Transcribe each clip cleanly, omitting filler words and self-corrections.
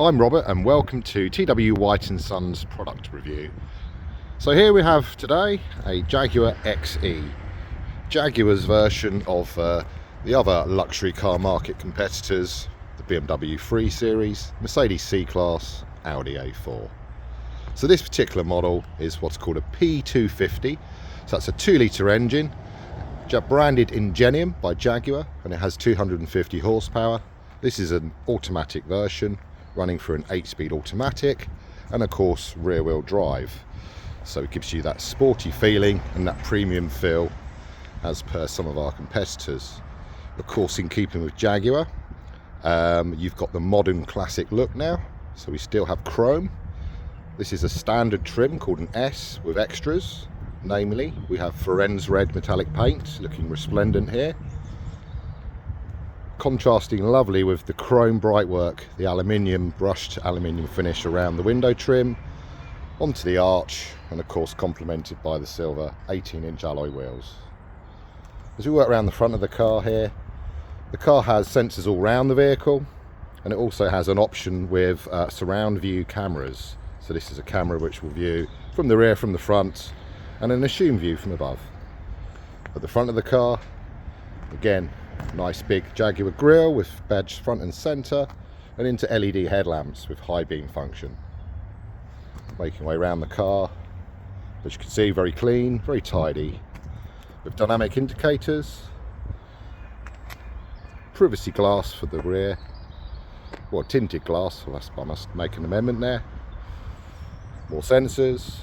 I'm Robert and welcome to T.W White Sons product review. So here we have today a Jaguar XE, Jaguar's version of the other luxury car market competitors, the BMW 3 Series, Mercedes C-Class, Audi A4. So this particular model is what's called a P250, so that's a 2-litre engine, branded Ingenium by Jaguar, and it has 250 horsepower. This is an automatic version running through an 8-speed automatic and of course rear wheel drive, so it gives you that sporty feeling and that premium feel as per some of our competitors. Of course, in keeping with Jaguar, you've got the modern classic look now, so we still have chrome. This is a standard trim called an S with extras, namely we have Firenze red metallic paint looking resplendent here, contrasting lovely with the chrome brightwork, the aluminium brushed aluminium finish around the window trim onto the arch, and of course complemented by the silver 18-inch alloy wheels. As we work around the front of the car here, the car has sensors all round the vehicle, and it also has an option with surround view cameras. So this is a camera which will view from the rear, from the front, and an assumed view from above. At the front of the car, again, nice big Jaguar grille with badge front and centre, and into LED headlamps with high beam function. Making way around the car, as you can see, very clean, very tidy, with dynamic indicators, privacy glass for the rear, well, tinted glass, I must make an amendment there. More sensors.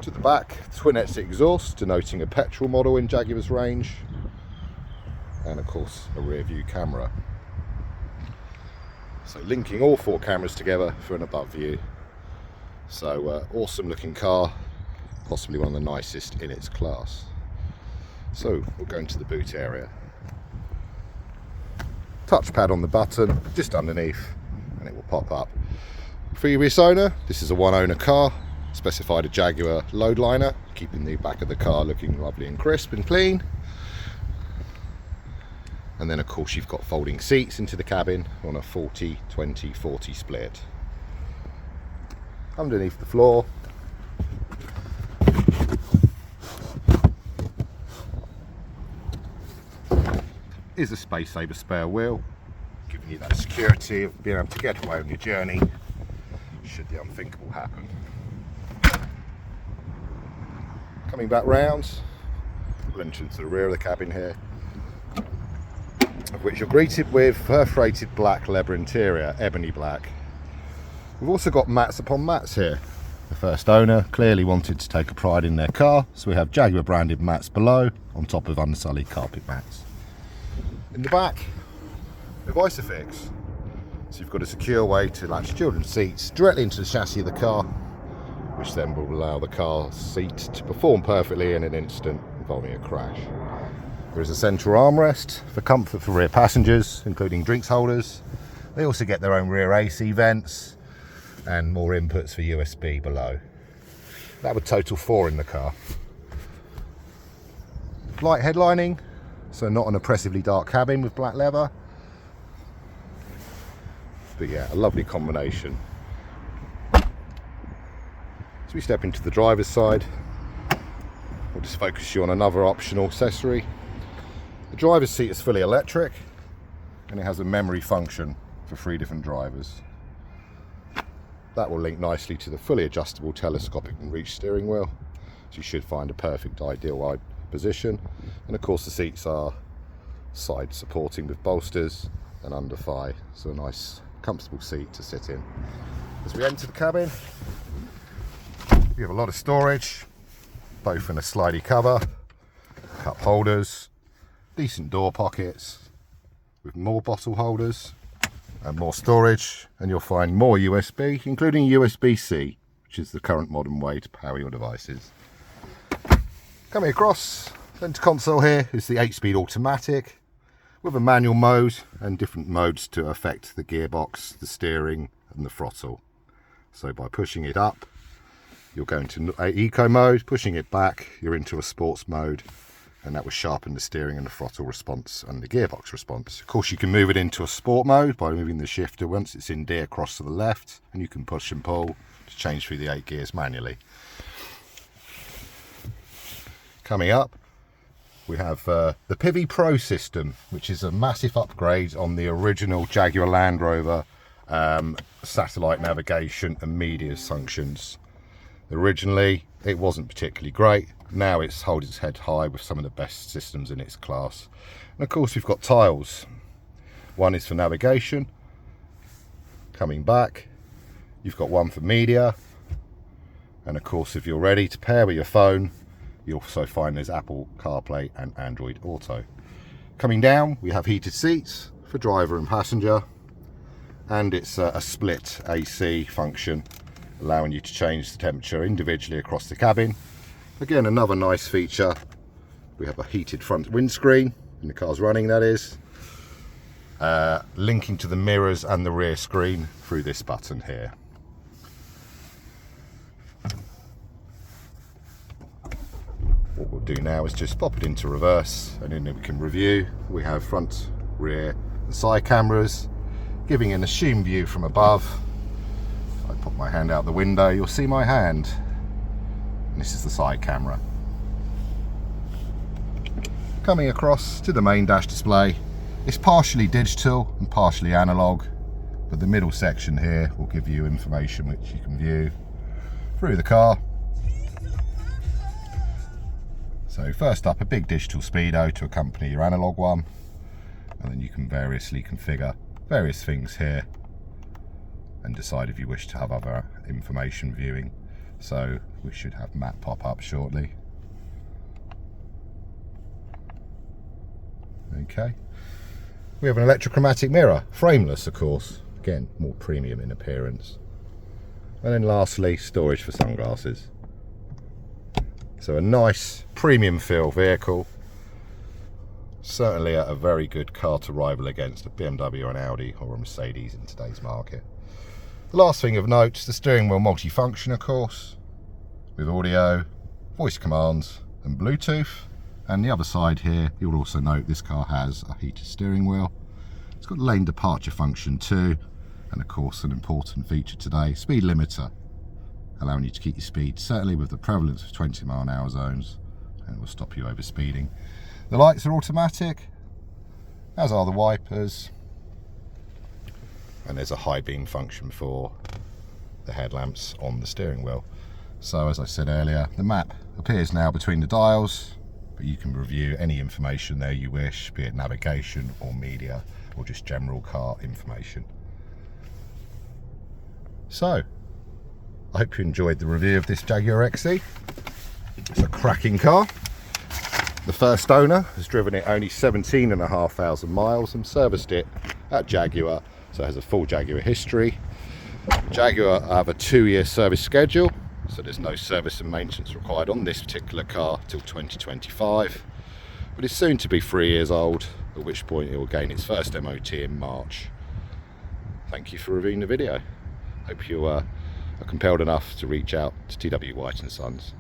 To the back, twin exit exhaust denoting a petrol model in Jaguar's range, and of course a rear view camera. So linking all 4 cameras together for an above view. So awesome looking car, possibly one of the nicest in its class. So we'll go into the boot area. Touchpad on the button just underneath and it will pop up. Previous owner, this is a one owner car, specified a Jaguar load liner, keeping the back of the car looking lovely and crisp and clean. And then of course you've got folding seats into the cabin on a 40-20-40 split. Underneath the floor, is a space saver spare wheel, giving you that security of being able to get away on your journey should the unthinkable happen. Coming back round, we'll enter into the rear of the cabin here, of which you're greeted with perforated black leather interior, ebony black. We've also got mats upon mats here. The first owner clearly wanted to take a pride in their car, so we have Jaguar branded mats below on top of unsullied carpet mats. In the back, the Isofix. So you've got a secure way to latch children's seats directly into the chassis of the car, which then will allow the car seat to perform perfectly in an instant involving a crash. There is a central armrest for comfort for rear passengers, including drinks holders. They also get their own rear AC vents and more inputs for USB below. That would total 4 in the car. Light headlining, so not an oppressively dark cabin with black leather. But yeah, a lovely combination. As we step into the driver's side, we'll just focus you on another optional accessory. The driver's seat is fully electric and it has a memory function for 3 different drivers. That will link nicely to the fully adjustable telescopic and reach steering wheel, so you should find a perfect ideal position. And of course the seats are side supporting with bolsters and under thigh, so a nice comfortable seat to sit in. As we enter the cabin, we have a lot of storage, both in a slidey cover, cup holders, decent door pockets with more bottle holders and more storage, and you'll find more USB, including USB-C, which is the current modern way to power your devices. Coming across, center console here is the 8-speed automatic with a manual mode and different modes to affect the gearbox, the steering and the throttle. So by pushing it up, you'll go into eco mode, pushing it back, you're into a sports mode, and that will sharpen the steering and the throttle response and the gearbox response. Of course, you can move it into a sport mode by moving the shifter once it's in D across to the left, and you can push and pull to change through the 8 gears manually. Coming up, we have the Pivi Pro system, which is a massive upgrade on the original Jaguar Land Rover satellite navigation and media functions. Originally, it wasn't particularly great. Now it's holding its head high with some of the best systems in its class. And of course, we've got tiles. One is for navigation. Coming back, you've got one for media. And of course, if you're ready to pair with your phone, you also find there's Apple CarPlay and Android Auto. Coming down, we have heated seats for driver and passenger. And it's a split AC function, allowing you to change the temperature individually across the cabin. Again, another nice feature. We have a heated front windscreen, when the car's running, that is. Linking to the mirrors and the rear screen through this button here. What we'll do now is just pop it into reverse, and then we can review. We have front, rear and side cameras, giving an assumed view from above. If I pop my hand out the window, you'll see my hand. And this is the side camera. Coming across to the main dash display, it's partially digital and partially analog, but the middle section here will give you information which you can view through the car. So first up, a big digital speedo to accompany your analog one, and then you can variously configure various things here and decide if you wish to have other information viewing. So we should have map pop up shortly. Okay, we have an electrochromatic mirror, frameless of course, again more premium in appearance. And then lastly, storage for sunglasses. So a nice premium feel vehicle, certainly a very good car to rival against a BMW or an Audi or a Mercedes in today's market. The last thing of note, the steering wheel multifunction of course, with audio, voice commands and Bluetooth. And the other side here, you'll also note this car has a heated steering wheel. It's got lane departure function too, and of course an important feature today, speed limiter, allowing you to keep your speed, certainly with the prevalence of 20-mile-an-hour zones, and it will stop you over speeding. The lights are automatic, as are the wipers, and there's a high beam function for the headlamps on the steering wheel. So as I said earlier, the map appears now between the dials, but you can review any information there you wish, be it navigation or media or just general car information. So I hope you enjoyed the review of this Jaguar XE. It's a cracking car. The first owner has driven it only 17,500 miles and serviced it at Jaguar, so it has a full Jaguar history. Jaguar have a 2-year service schedule, so there's no service and maintenance required on this particular car till 2025, but it's soon to be 3 years old, at which point it will gain its first MOT in March. Thank you for reviewing the video. Hope you are compelled enough to reach out to T.W White Sons.